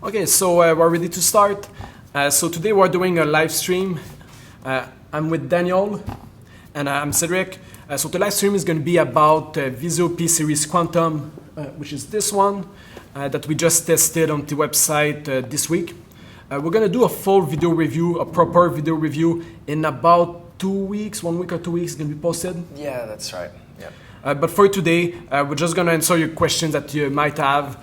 Okay, so we're ready to start. So today we're doing a live stream. I'm with Daniel and I'm Cedric. So the live stream is going to be about Vizio P series Quantum, which is this one that we just tested on the website this week. We're going to do a full video review, a proper video review in about 2 weeks, 1 week or 2 weeks, it's going to be posted. Yeah, that's right. Yeah. But for today, we're just going to answer your questions that you might have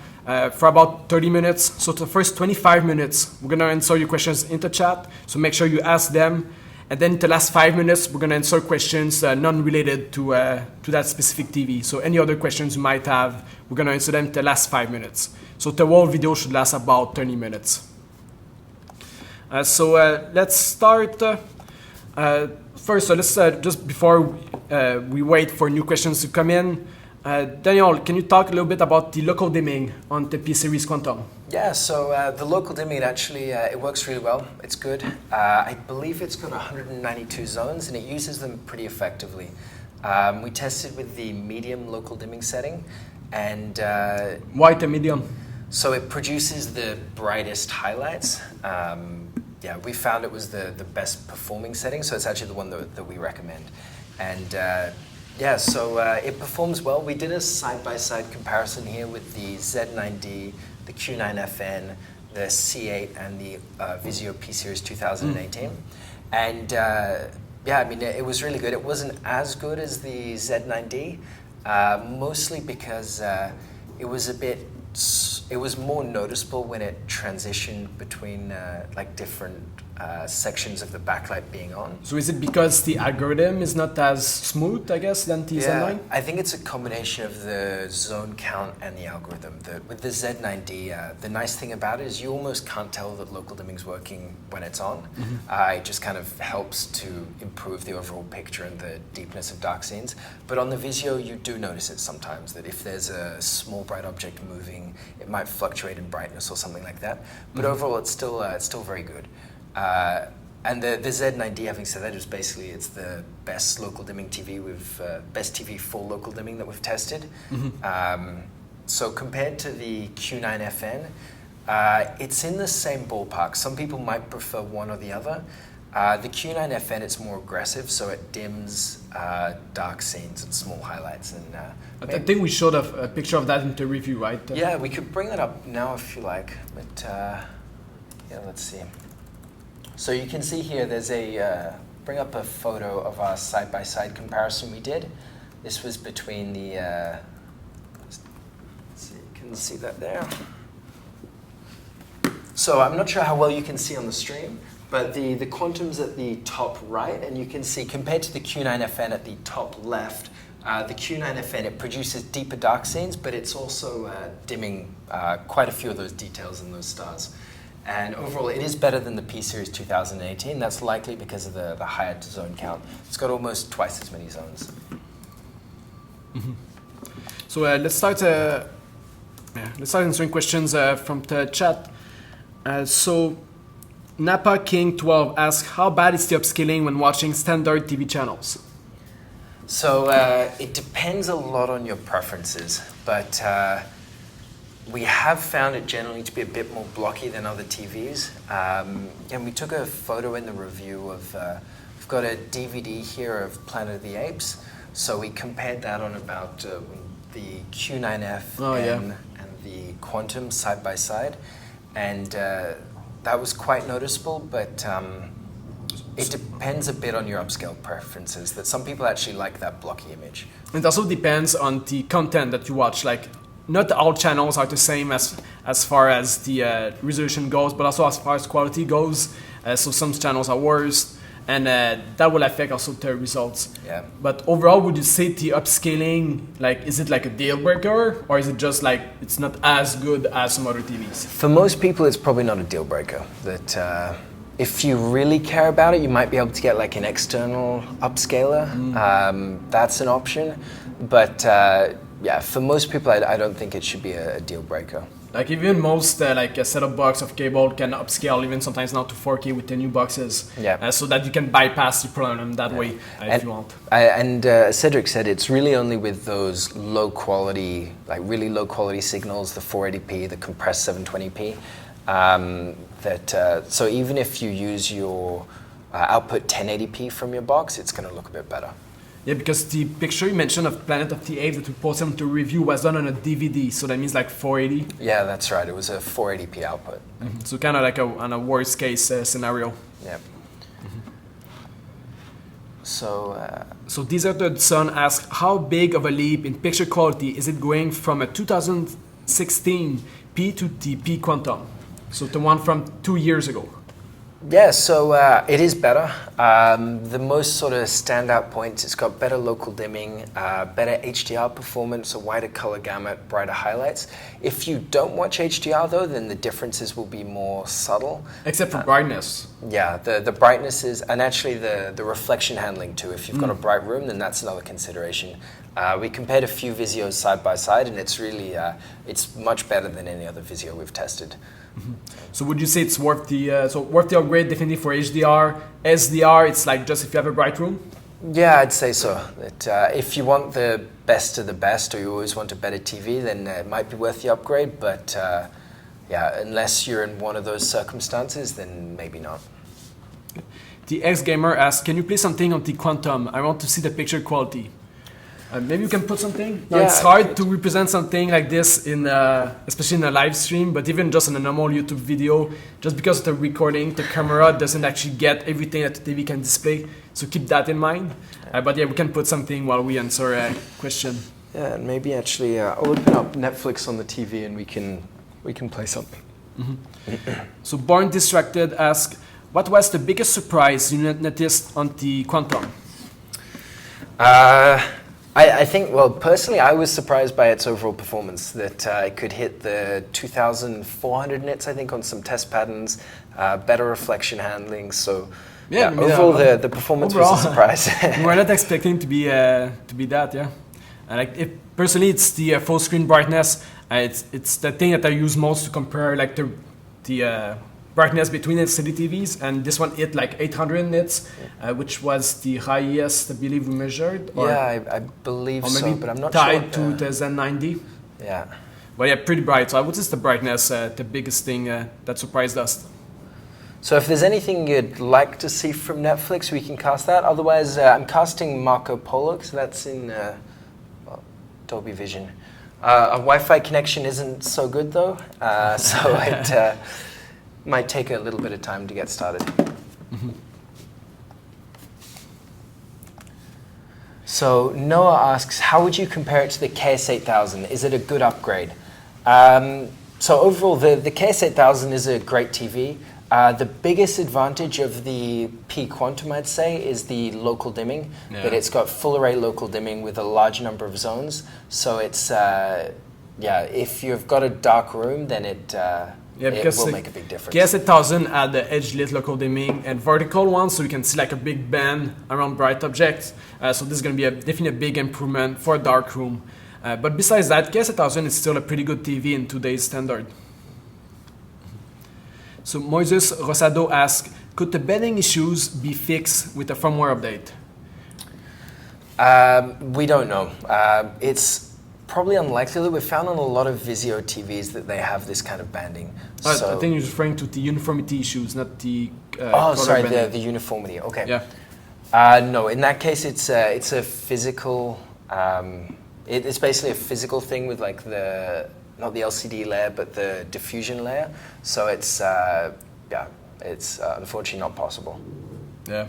for about 30 minutes. So the first 25 minutes, we're going to answer your questions in the chat. So make sure you ask them. And then the last 5 minutes, we're going to answer questions non-related to that specific TV. So any other questions you might have, we're going to answer them the last 5 minutes. So the whole video should last about 30 minutes. So let's start. First, so let's just before we wait for new questions to come in, Daniel, can you talk a little bit about the local dimming on the P series Quantum? Yeah, so the local dimming actually it works really well. It's good. I believe it's got 192 zones and it uses them pretty effectively. We tested with the medium local dimming setting, and why the medium? So it produces the brightest highlights. Yeah, we found it was the best performing setting, so it's actually the one that we recommend. And yeah, so it performs well. We did a side-by-side comparison here with the Z9D, the Q9FN, the C8, and the Vizio P series 2018. And yeah, I mean, it was really good. It wasn't as good as the Z9D, mostly because it was more noticeable when it transitioned between like different sections of the backlight being on. So is it because the algorithm is not as smooth, I guess, than the Z9? I think it's a combination of the zone count and the algorithm. With the Z9D, the nice thing about it is you almost can't tell that local dimming is working when it's on. It just kind of helps to improve the overall picture and the deepness of dark scenes. But on the Vizio, you do notice it sometimes, that if there's a small bright object moving, it might fluctuate in brightness or something like that. But overall, it's still very good. And the Z9D, having said that, is basically it's the best local dimming TV best TV full local dimming that we've tested. So compared to the Q9FN, it's in the same ballpark. Some people might prefer one or the other. The Q9FN, it's more aggressive, so it dims dark scenes and small highlights. And I think we showed a picture of that in the review, right? Yeah, we could bring that up now if you like. But yeah, let's see. So you can see here, there's bring up a photo of our side-by-side comparison we did. This was between the, let's see, you can see that there. So I'm not sure how well you can see on the stream, but the Quantum's at the top right, and you can see compared to the Q9FN at the top left, the Q9FN, it produces deeper dark scenes, but it's also dimming quite a few of those details in those stars. And overall, it is better than the P series 2018. That's likely because of the higher zone count. It's got almost twice as many zones. So let's start answering questions from the chat. So Napa King 12 asks, how bad is the upscaling when watching standard TV channels? So it depends a lot on your preferences, but we have found it generally to be a bit more blocky than other TVs. And we took a photo in the review of, we've got a DVD here of Planet of the Apes. So we compared that on about the Q9F and the Quantum side by side. And that was quite noticeable, but it depends a bit on your upscale preferences, that some people actually like that blocky image. It also depends on the content that you watch. Like, not all channels are the same as far as the resolution goes, but also as far as quality goes. So some channels are worse, and that will affect also the results. Yeah. But overall, would you say the upscaling, like, is it like a deal breaker, or is it just like it's not as good as some other TVs? For most people, it's probably not a deal breaker. That if you really care about it, you might be able to get like an external upscaler. That's an option, but yeah, for most people, I don't think it should be a deal breaker. Like even most like a set-up box of cable can upscale even sometimes now to 4K with the new boxes. Yeah. So that you can bypass the problem that way if you want. And Cedric said it's really only with those low quality, like really low quality signals, the 480p, the compressed 720p. So even if you use your output 1080p from your box, it's going to look a bit better. Yeah, because the picture you mentioned of Planet of the Apes that we posted into review was done on a DVD, so that means like 480. Yeah, that's right. It was a 480p output. So kind of like on a worst case scenario. Yep. So Deserted Sun asks, how big of a leap in picture quality is it going from a 2016 P to the P Quantum? So the one from 2 years ago. Yeah, so it is better. The most sort of standout points, it's got better local dimming, better HDR performance, a wider color gamut, brighter highlights. If you don't watch HDR though, then the differences will be more subtle. Except for brightness. Yeah, the brightness is, and actually the reflection handling too. If you've got a bright room, then that's another consideration. We compared a few Vizios side by side, and it's really, it's much better than any other Vizio we've tested. So would you say it's worth the upgrade definitely for HDR? SDR, it's like just if you have a bright room? Yeah, I'd say so. That if you want the best of the best, or you always want a better TV, then it might be worth the upgrade. But yeah, unless you're in one of those circumstances, then maybe not. The ex-gamer asks, can you play something on the Quantum? I want to see the picture quality. Maybe you can put something? No, yeah, it's hard to represent something like this, especially in a live stream, but even just in a normal YouTube video, just because of the recording, the camera doesn't actually get everything that the TV can display, so keep that in mind. But yeah, we can put something while we answer a question. Yeah, and maybe actually I'll open up Netflix on the TV and we can play something. So Born Distracted asks, what was the biggest surprise you noticed on the Quantum? I think, well, personally, I was surprised by its overall performance, that it could hit the 2,400 nits, I think, on some test patterns, better reflection handling. So, yeah, overall, the performance was a surprise. We were not expecting to be that, yeah. And personally, it's the full screen brightness. It's the thing that I use most to compare, like the brightness between LCD TVs, and this one hit like 800 nits, which was the highest I believe we measured. Yeah, I believe so, but I'm not tied sure. To the Z9D. Yeah. But yeah, pretty bright. So I would say it's the brightness, the biggest thing that surprised us. So if there's anything you'd like to see from Netflix, we can cast that. Otherwise, I'm casting Marco Polo, so that's in Dolby Vision. Our Wi-Fi connection isn't so good though, so it might take a little bit of time to get started. So Noah asks, how would you compare it to the KS8000? Is it a good upgrade? So overall, the KS8000 is a great TV. The biggest advantage of the P Quantum, I'd say, is the local dimming. That it's got full array local dimming with a large number of zones. So it's, yeah, if you've got a dark room, then it will make a big difference. KS8000 had the edge lit local dimming and vertical one, so you can see like a big band around bright objects. So this is going to be definitely a big improvement for a dark room. But besides that, KS8000 is still a pretty good TV in today's standard. So Moises Rosado asks, could the bedding issues be fixed with a firmware update? We don't know. It's probably unlikely. We've found on a lot of Vizio TVs that they have this kind of banding. So I think you're referring to the uniformity issues, not the oh, sorry, the uniformity. Okay. Yeah. No, in that case, it's a physical. It's basically a physical thing with like not the LCD layer, but the diffusion layer. So it's yeah, it's unfortunately not possible. Yeah.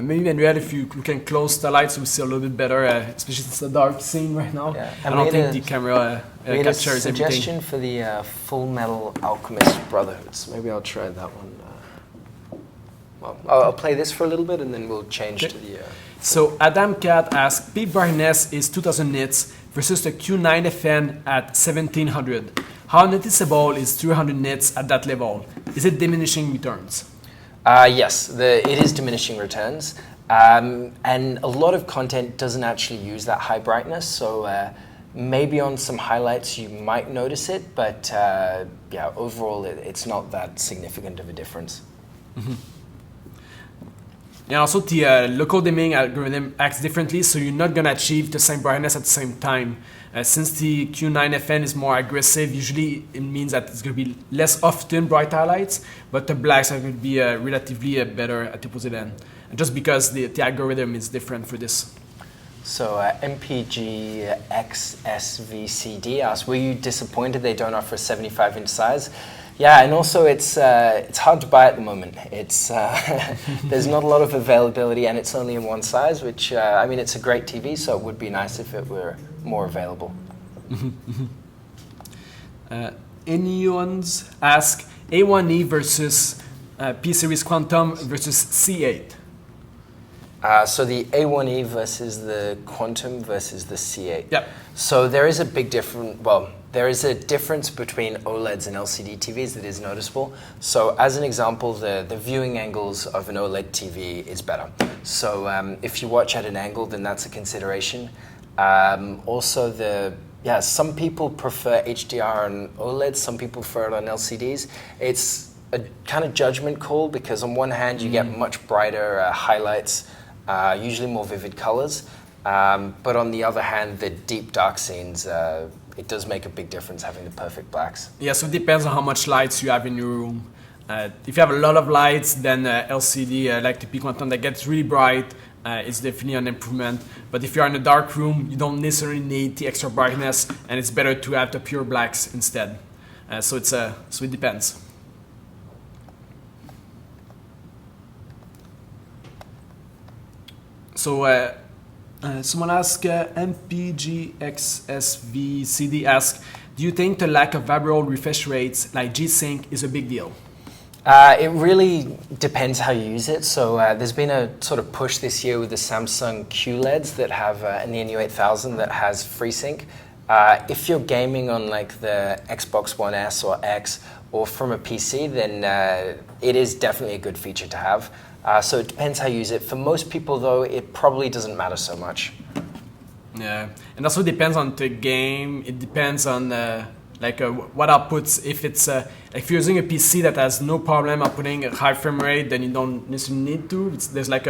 Maybe Henriette, if you can close the lights, we see a little bit better, especially since it's a dark scene right now. Yeah. I don't think the camera captures everything. Suggestion for the Full Metal Alchemist Brotherhood. So maybe I'll try that one. Well, I'll play this for a little bit, and then we'll change to the. So Adam Cat asks, peak brightness is 2000 nits versus the Q9FN at 1700. How noticeable is 300 nits at that level? Is it diminishing returns? Yes, it is diminishing returns, and a lot of content doesn't actually use that high brightness, so maybe on some highlights you might notice it, but yeah, overall it's not that significant of a difference. And also the local dimming algorithm acts differently, so you're not going to achieve the same brightness at the same time. Since the Q9FN is more aggressive, usually it means that it's going to be less often bright highlights, but the blacks are going to be relatively better at the opposite end. And just because the algorithm is different for this. So MPGXSVCD asks, were you disappointed they don't offer a 75-inch size? Yeah, and also it's hard to buy at the moment. It's there's not a lot of availability, and it's only in one size. Which I mean, it's a great TV, so it would be nice if it were more available. Anyone's ask A1E versus P series Quantum versus C8. So the A1E versus the Quantum versus the C8. Yep. So there is a big difference. Well, there is a difference between OLEDs and LCD TVs that is noticeable. So as an example, the viewing angles of an OLED TV is better. So if you watch at an angle, then that's a consideration. Also, some people prefer HDR on OLEDs. Some people prefer it on LCDs. It's a kind of judgment call because on one hand you get much brighter highlights. Usually more vivid colors, but on the other hand, the deep dark scenes, it does make a big difference having the perfect blacks. Yeah, so it depends on how much lights you have in your room. If you have a lot of lights, then LCD, like the P Quantum, that gets really bright, it's definitely an improvement. But if you're in a dark room, you don't necessarily need the extra brightness, and it's better to have the pure blacks instead. So it depends. So someone asked, MPGXSVCD asked, do you think the lack of variable refresh rates like G-Sync is a big deal? It really depends how you use it. So there's been a sort of push this year with the Samsung QLEDs that have, and the NU8000 that has FreeSync. If you're gaming on like the Xbox One S or X or from a PC, then it is definitely a good feature to have. So it depends how you use it. For most people, though, it probably doesn't matter so much. Yeah, and also depends on the game. It depends on what outputs. If it's if you're using a PC that has no problem outputting a high frame rate, then you don't necessarily need to. There's like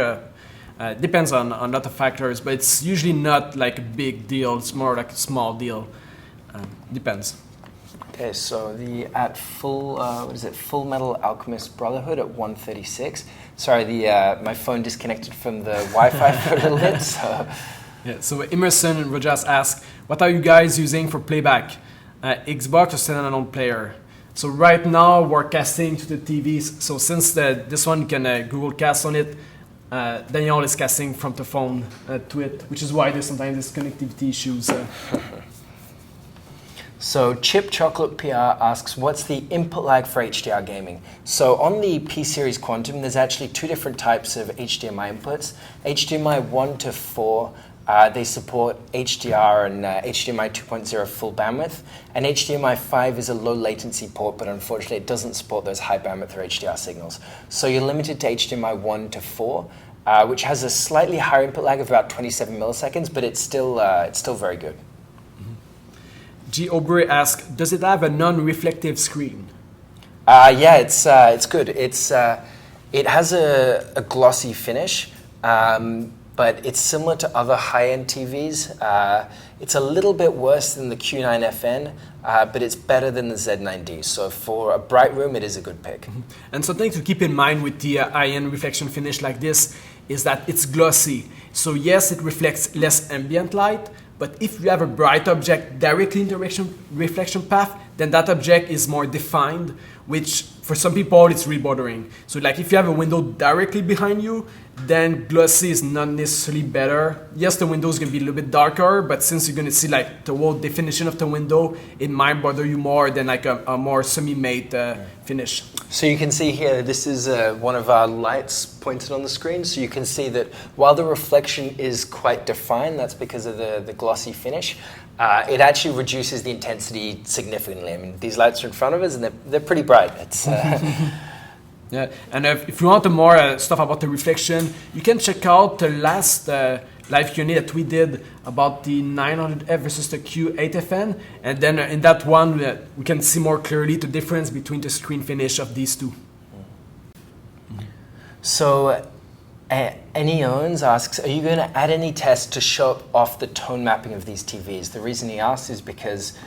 depends on a lot of factors, but it's usually not like a big deal. It's more like a small deal. Depends. Okay, so at Full Full Metal Alchemist Brotherhood at 136. Sorry, my phone disconnected from the Wi-Fi for a little bit. So. Yeah. So Emerson and Rojas ask, what are you guys using for playback? Xbox or standalone player? So right now we're casting to the TVs. So since this one can Google Cast on it, Daniel is casting from the phone to it, which is why there's sometimes this connectivity issues. So Chip Chocolate PR asks, what's the input lag for HDR gaming? So on the P Series Quantum, there's actually two different types of HDMI inputs. HDMI 1 to 4, they support HDR and HDMI 2.0 full bandwidth. And HDMI 5 is a low latency port, but unfortunately it doesn't support those high bandwidth or HDR signals. So you're limited to HDMI 1 to 4, which has a slightly higher input lag of about 27 milliseconds, but it's still very good. G. Aubrey asks, does it have a non-reflective screen? Yeah, it's good. It has a glossy finish, but it's similar to other high-end TVs. It's a little bit worse than the Q9FN, but it's better than the Z9D. So for a bright room, it is a good pick. Mm-hmm. And something to keep in mind with the high-end reflection finish like this is that it's glossy. So yes, it reflects less ambient light, but if you have a bright object directly in the reflection path, then that object is more defined, which for some people it's really bothering. So like if you have a window directly behind you, then glossy is not necessarily better. Yes, the window is going to be a little bit darker, but since you're going to see like the whole definition of the window, it might bother you more than like a more semi-matte finish. So you can see here, this is one of our lights pointed on the screen. So you can see that while the reflection is quite defined, that's because of the glossy finish, it actually reduces the intensity significantly. I mean, these lights are in front of us and they're pretty bright. It's, yeah, and if you want more stuff about the reflection, you can check out the last live Q&A that we did about the 900F versus the Q8FN, and then in that one we can see more clearly the difference between the screen finish of these two. So Any Owens asks, are you going to add any tests to show off the tone mapping of these TVs? The reason he asks is because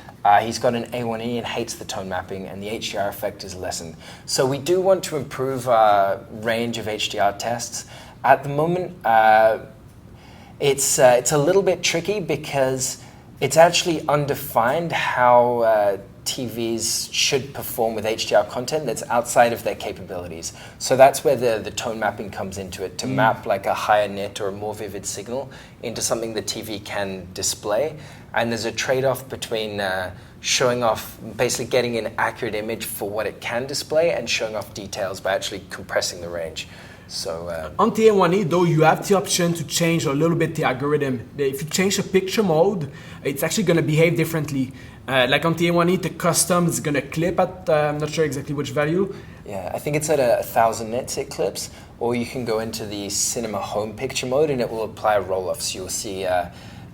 he's got an A1E and hates the tone mapping, and the HDR effect is lessened. So we do want to improve our range of HDR tests. At the moment, it's a little bit tricky because it's actually undefined how TVs should perform with HDR content that's outside of their capabilities. So that's where the tone mapping comes into it, to map like a higher nit or a more vivid signal into something the TV can display. And there's a trade-off between showing off, basically getting an accurate image for what it can display, and showing off details by actually compressing the range. So on the A1E though, you have the option to change a little bit the algorithm. If you change the picture mode, it's actually going to behave differently. Like on the A1E, the custom is going to clip at, I'm not sure exactly which value. Yeah, I think it's at 1,000 nits it clips, or you can go into the cinema home picture mode and it will apply a roll-off. So you'll see,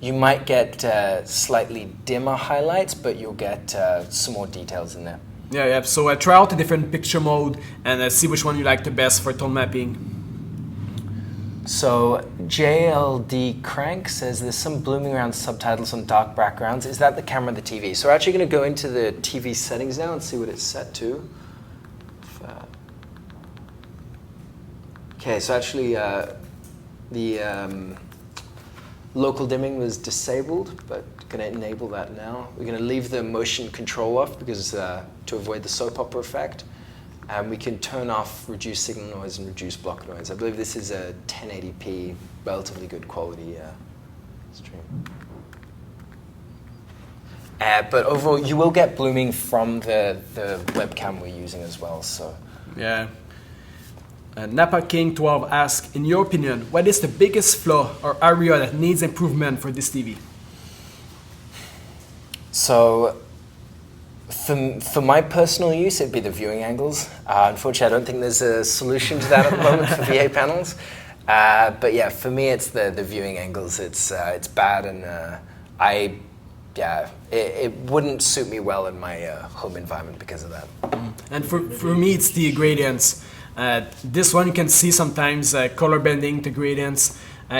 you might get slightly dimmer highlights, but you'll get some more details in there. Yeah. So try out a different picture mode and see which one you like the best for tone mapping. So JLD Crank says there's some blooming around subtitles on dark backgrounds. Is that the camera of the TV? So we're actually going to go into the TV settings now and see what it's set to. Okay, so actually the local dimming was disabled, but going to enable that now. We're going to leave the motion control off because to avoid the soap opera effect. And we can turn off reduce signal noise and reduce block noise. I believe this is a 1080p, relatively good quality stream. But overall, you will get blooming from the webcam we're using as well. So yeah. Napa King 12 asks, in your opinion, what is the biggest flaw or area that needs improvement for this TV? So for my personal use, it'd be the viewing angles. Unfortunately, I don't think there's a solution to that at the moment for VA panels. But yeah, for me, it's the viewing angles. It's bad, and it wouldn't suit me well in my home environment because of that. And for me, it's the gradients. This one you can see sometimes color bending to gradients.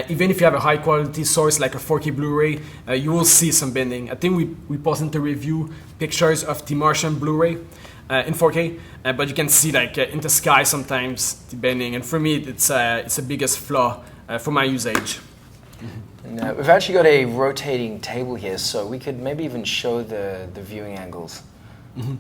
Even if you have a high quality source like a 4K Blu-ray, you will see some bending. I think we posted the review pictures of the Martian Blu-ray in 4K, but you can see like in the sky sometimes the bending. And for me, it's the biggest flaw for my usage. And, we've actually got a rotating table here, so we could maybe even show the viewing angles. Mm-hmm.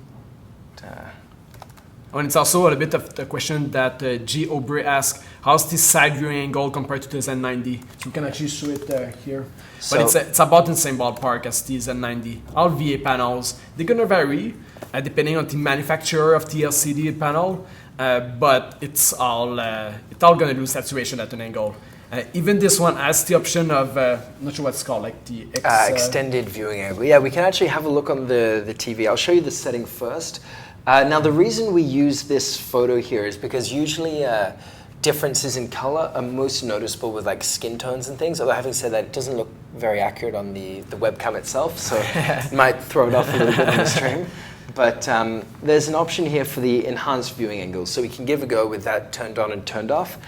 And it's also a bit of the question that G. Aubrey asked, how's this side viewing angle compared to the Z9D? So we can actually show it here. So, but it's about in the same ballpark as the Z9D. All VA panels, they're going to vary depending on the manufacturer of the LCD panel, but it's all going to lose saturation at an angle. Even this one has the option of, not sure what it's called, like the extended viewing angle. Yeah, we can actually have a look on the TV. I'll show you the setting first. Now, the reason we use this photo here is because usually differences in color are most noticeable with like skin tones and things, although having said that, it doesn't look very accurate on the webcam itself, so it might throw it off a little bit on the stream. But there's an option here for the enhanced viewing angles, so we can give a go with that turned on and turned off.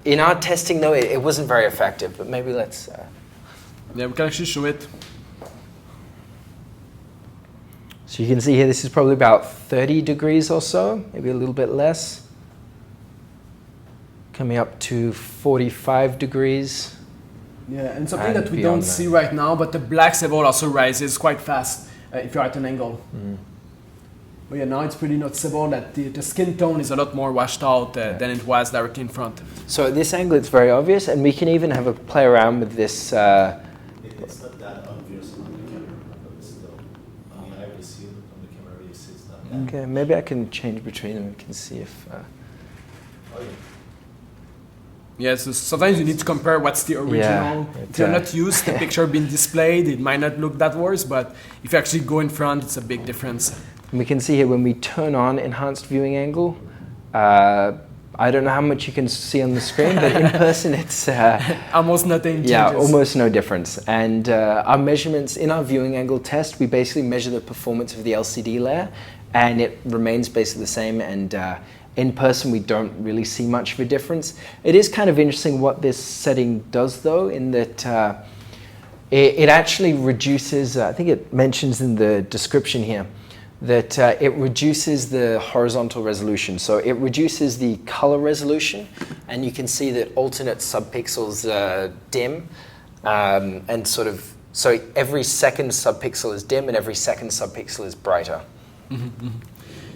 In our testing, though, it wasn't very effective, but maybe let's... Yeah, we can actually show it. So you can see here, this is probably about 30 degrees or so, maybe a little bit less. Coming up to 45 degrees. Yeah, and something that we don't see right now, but the black level also rises quite fast if you're at an angle. Mm. But yeah, now it's pretty noticeable that the skin tone is a lot more washed out than it was directly in front. So at this angle, it's very obvious, and we can even have a play around with this. It's not that obvious on the camera, but still, on the eye we see it, on the camera you see it's not that. Okay, maybe I can change between them. We can see if. Oh, yeah. Yeah, so sometimes you need to compare what's the original. Yeah, if you're not used to the picture being displayed, it might not look that worse, but if you actually go in front, it's a big difference. And we can see here when we turn on enhanced viewing angle, I don't know how much you can see on the screen, but in person it's... almost nothing changes. Yeah, almost no difference. And our measurements in our viewing angle test, we basically measure the performance of the LCD layer, and it remains basically the same, and In person, we don't really see much of a difference. It is kind of interesting what this setting does, though, in that it actually reduces, I think it mentions in the description here, that it reduces the horizontal resolution. So it reduces the color resolution, and you can see that alternate subpixels dim, and so every second subpixel is dim and every second subpixel is brighter.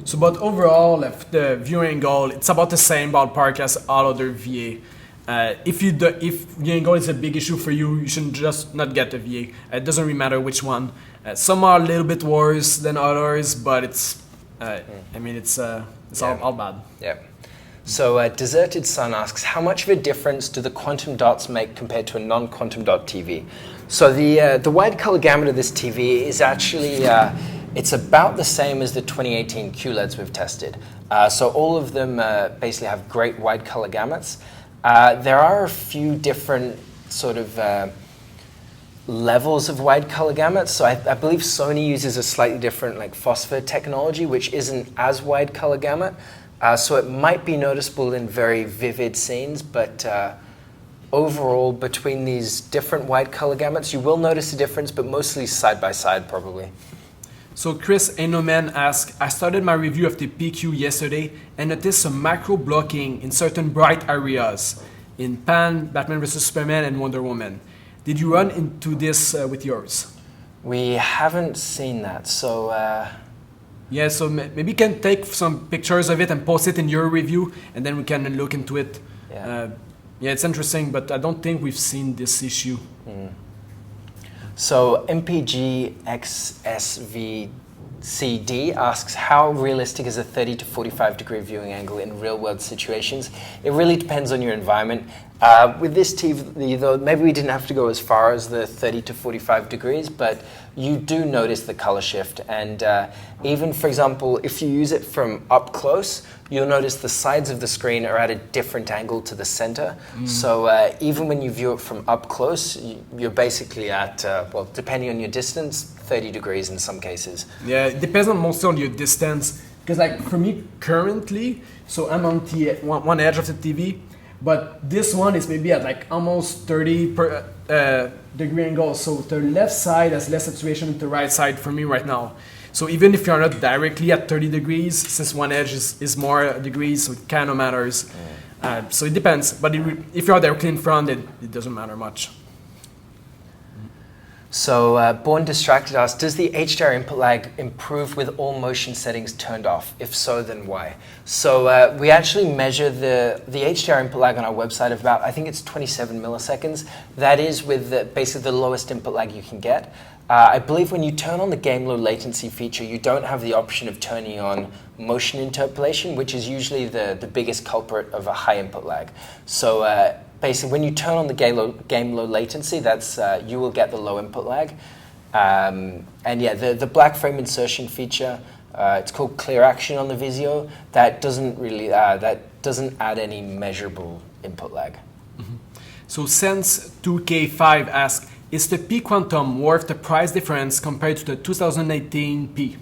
So, but overall, if the view angle, it's about the same ballpark as all other VA. If view angle is a big issue for you, you should just not get a VA. It doesn't really matter which one. Some are a little bit worse than others, but it's all bad. Yeah. So Deserted Sun asks, how much of a difference do the quantum dots make compared to a non-quantum dot TV? So the wide color gamut of this TV is actually, it's about the same as the 2018 QLEDs we've tested. So all of them basically have great wide color gamuts. There are a few different sort of levels of wide color gamuts. So I believe Sony uses a slightly different like phosphor technology, which isn't as wide color gamut. So it might be noticeable in very vivid scenes, but overall between these different wide color gamuts, you will notice a difference, but mostly side by side probably. So Chris Enoman asks, I started my review of the PQ yesterday and noticed some macro blocking in certain bright areas in Pan, Batman vs Superman, and Wonder Woman. Did you run into this with yours? We haven't seen that, so... Yeah, so maybe you can take some pictures of it and post it in your review, and then we can look into it. Yeah, it's interesting, but I don't think we've seen this issue. So MPG XSVCD asks, how realistic is a 30 to 45 degree viewing angle in real world situations? It really depends on your environment. With this TV, though, maybe we didn't have to go as far as the 30 to 45 degrees, but you do notice the color shift. And even, for example, if you use it from up close, you'll notice the sides of the screen are at a different angle to the center. So even when you view it from up close, you're basically at, well, depending on your distance, 30 degrees in some cases. Yeah, it depends mostly on your distance. Because like for me currently, so I'm on the one edge of the TV, but this one is maybe at like almost 30 degree angle. So the left side has less saturation than the right side for me right now. So even if you're not directly at 30 degrees, since one edge is more degrees, so it kind of matters. So it depends. But if you're directly in front, it doesn't matter much. So Born Distracted asks, does the HDR input lag improve with all motion settings turned off? If so, then why? So we actually measure the HDR input lag on our website of about, I think it's 27 milliseconds. That is with basically the lowest input lag you can get. I believe when you turn on the game low latency feature, you don't have the option of turning on motion interpolation, which is usually the biggest culprit of a high input lag. So basically, when you turn on the game low latency, that's you will get the low input lag. And yeah, the black frame insertion feature, it's called Clear Action on the Vizio. That doesn't really doesn't add any measurable input lag. So Sense 2K5 asks, is the P Quantum worth the price difference compared to the 2018 P?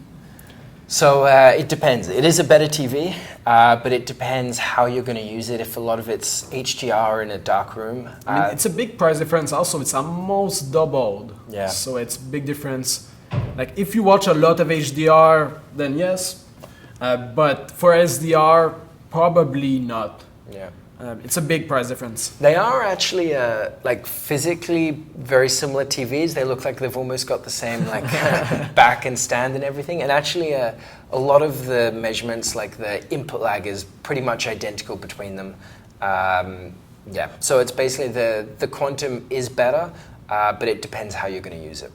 So it depends. It is a better TV, but it depends how you're going to use it. If a lot of it's HDR in a dark room. I mean, it's a big price difference also. It's almost doubled. Yeah. So it's a big difference. Like if you watch a lot of HDR, then yes. But for SDR, probably not. Yeah. It's a big price difference. They are actually like physically very similar TVs. They look like they've almost got the same like back and stand and everything. And actually a lot of the measurements, like the input lag, is pretty much identical between them. Yeah, so it's basically the Quantum is better, but it depends how you're going to use it.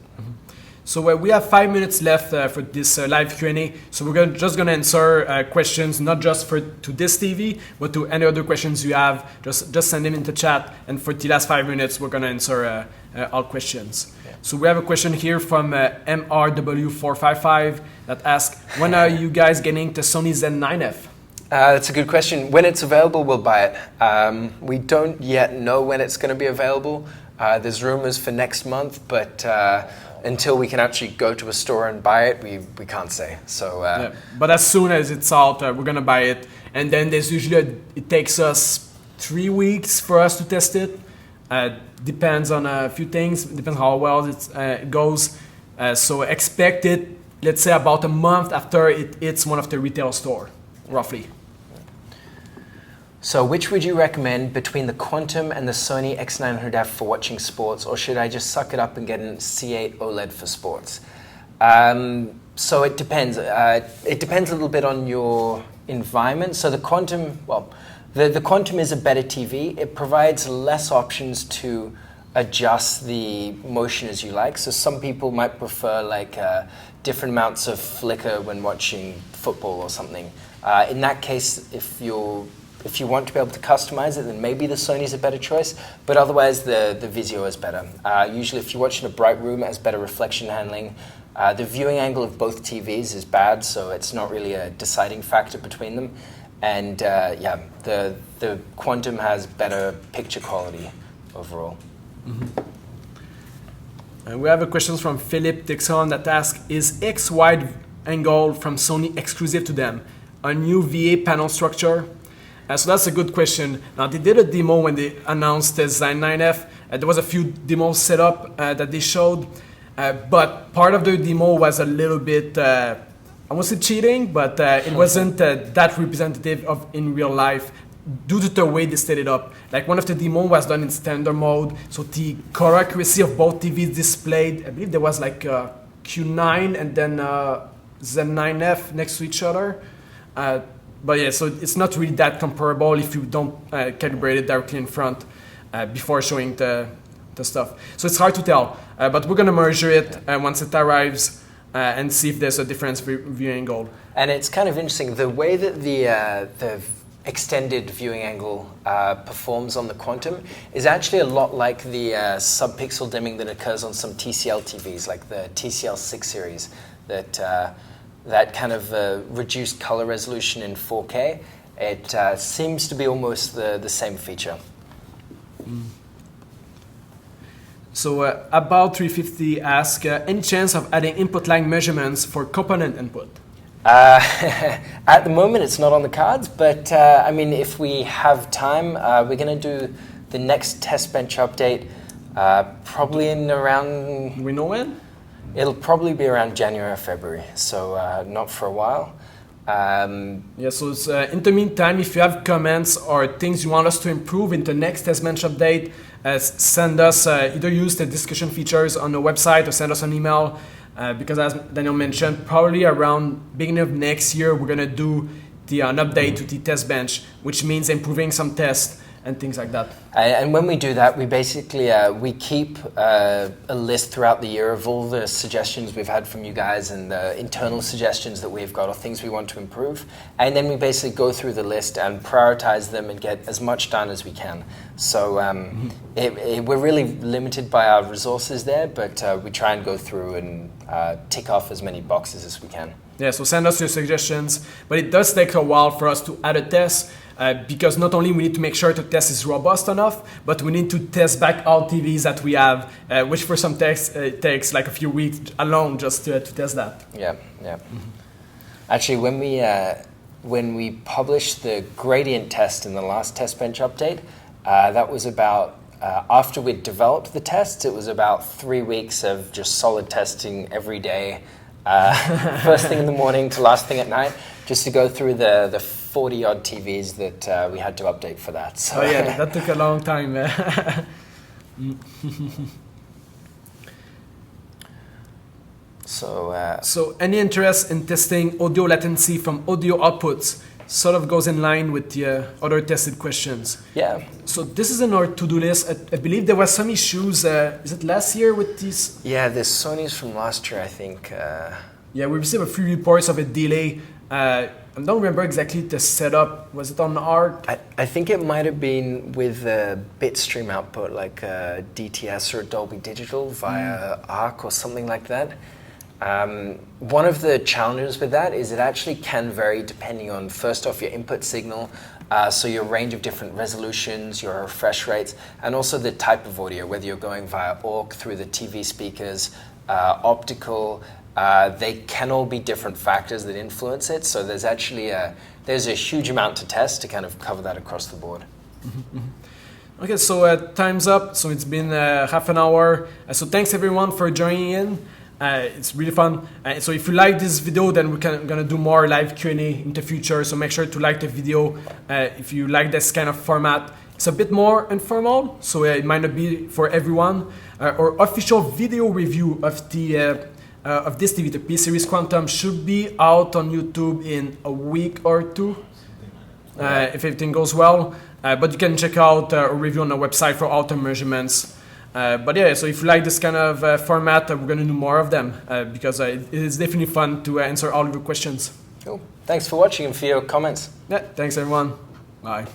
So we have 5 minutes left for this live Q&A. So we're just going to answer questions, not just to this TV, but to any other questions you have. Just send them in the chat. And for the last 5 minutes, we're going to answer all questions. Yeah. So we have a question here from MRW455 that asks, when are you guys getting the Sony Z9F? That's a good question. When it's available, we'll buy it. We don't yet know when it's going to be available. There's rumors for next month, but until we can actually go to a store and buy it, we can't say. So, yeah. But as soon as it's out, we're gonna buy it, and then there's usually it takes us 3 weeks for us to test it. Depends on a few things. Depends how well it goes. So expect it, let's say, about a month after it hits one of the retail store, roughly. So which would you recommend between the Quantum and the Sony X900F for watching sports, or should I just suck it up and get an C8 OLED for sports? So it depends. It depends a little bit on your environment. So the Quantum, well, the Quantum is a better TV. It provides less options to adjust the motion as you like. So some people might prefer like different amounts of flicker when watching football or something. In that case, if you want to be able to customize it, then maybe the Sony's a better choice, but otherwise the Vizio is better. Usually if you're watching a bright room, it has better reflection handling. The viewing angle of both TVs is bad, so it's not really a deciding factor between them. And yeah, the Quantum has better picture quality overall. Mm-hmm. And we have a question from Philip Dixon that asks, is X wide angle from Sony exclusive to them? A new VA panel structure? So that's a good question. Now they did a demo when they announced the Z9F. There was a few demos set up that they showed, but part of the demo was a little bit, I won't say cheating, but it wasn't that representative of in real life due to the way they set it up. Like one of the demo was done in standard mode, so the color accuracy of both TVs displayed, I believe there was like Q9 and then Z9F next to each other. But yeah, so it's not really that comparable if you don't calibrate it directly in front before showing the stuff. So it's hard to tell, but we're gonna measure it once it arrives and see if there's a difference view angle. And it's kind of interesting, the way that the extended viewing angle performs on the Quantum is actually a lot like the subpixel dimming that occurs on some TCL TVs, like the TCL 6 series, that kind of reduced color resolution in 4K. It seems to be almost the same feature. So about 350 asks, any chance of adding input lag measurements for component input? At the moment it's not on the cards, but I mean, if we have time, we're going to do the next test bench update probably in around... We know when? It'll probably be around January or February, so not for a while. Yeah, so it's, in the meantime, if you have comments or things you want us to improve in the next test bench update, send us, either use the discussion features on the website or send us an email, because as Daniel mentioned, probably around beginning of next year, we're gonna do an update to the test bench, which means improving some tests and things like that. And when we do that, we basically we keep a list throughout the year of all the suggestions we've had from you guys and the internal suggestions that we've got or things we want to improve. And then we basically go through the list and prioritize them and get as much done as we can. So we're really limited by our resources there, but we try and go through and tick off as many boxes as we can. Yeah, so send us your suggestions, but it does take a while for us to add a test. Because not only we need to make sure the test is robust enough, but we need to test back all TVs that we have, which for some tests takes like a few weeks alone just to test that. Yeah, yeah. Actually, when we published the gradient test in the last test bench update, that was about, after we'd developed the tests, it was about 3 weeks of just solid testing every day, first thing in the morning to last thing at night, just to go through the 40-odd TVs that we had to update for that. So. Oh yeah, that took a long time. So any interest in testing audio latency from audio outputs sort of goes in line with the other tested questions. Yeah. So this is in our to-do list. I believe there was some issues, is it last year with these? Yeah, the Sony's from last year, I think. Yeah, we received a few reports of a delay. I don't remember exactly the setup. Was it on ARC? I think it might have been with the bitstream output, like DTS or Dolby Digital via ARC or something like that. One of the challenges with that is it actually can vary depending on, first off, your input signal, So your range of different resolutions, your refresh rates, and also the type of audio, whether you're going via AUX through the TV speakers, optical, they can all be different factors that influence it. So there's actually there's a huge amount to test to kind of cover that across the board. Okay, so time's up. So it's been half an hour. So thanks everyone for joining in. It's really fun. So if you like this video, then we're gonna do more live Q&A in the future. So make sure to like the video if you like this kind of format. It's a bit more informal, so it might not be for everyone. Our official video review of the of this TV, the P series Quantum, should be out on YouTube in a week or two, if everything goes well. But you can check out a review on our website for all the measurements. But yeah, so if you like this kind of format, we're going to do more of them because it is definitely fun to answer all of your questions. Cool. Thanks for watching and for your comments. Yeah, thanks everyone. Bye.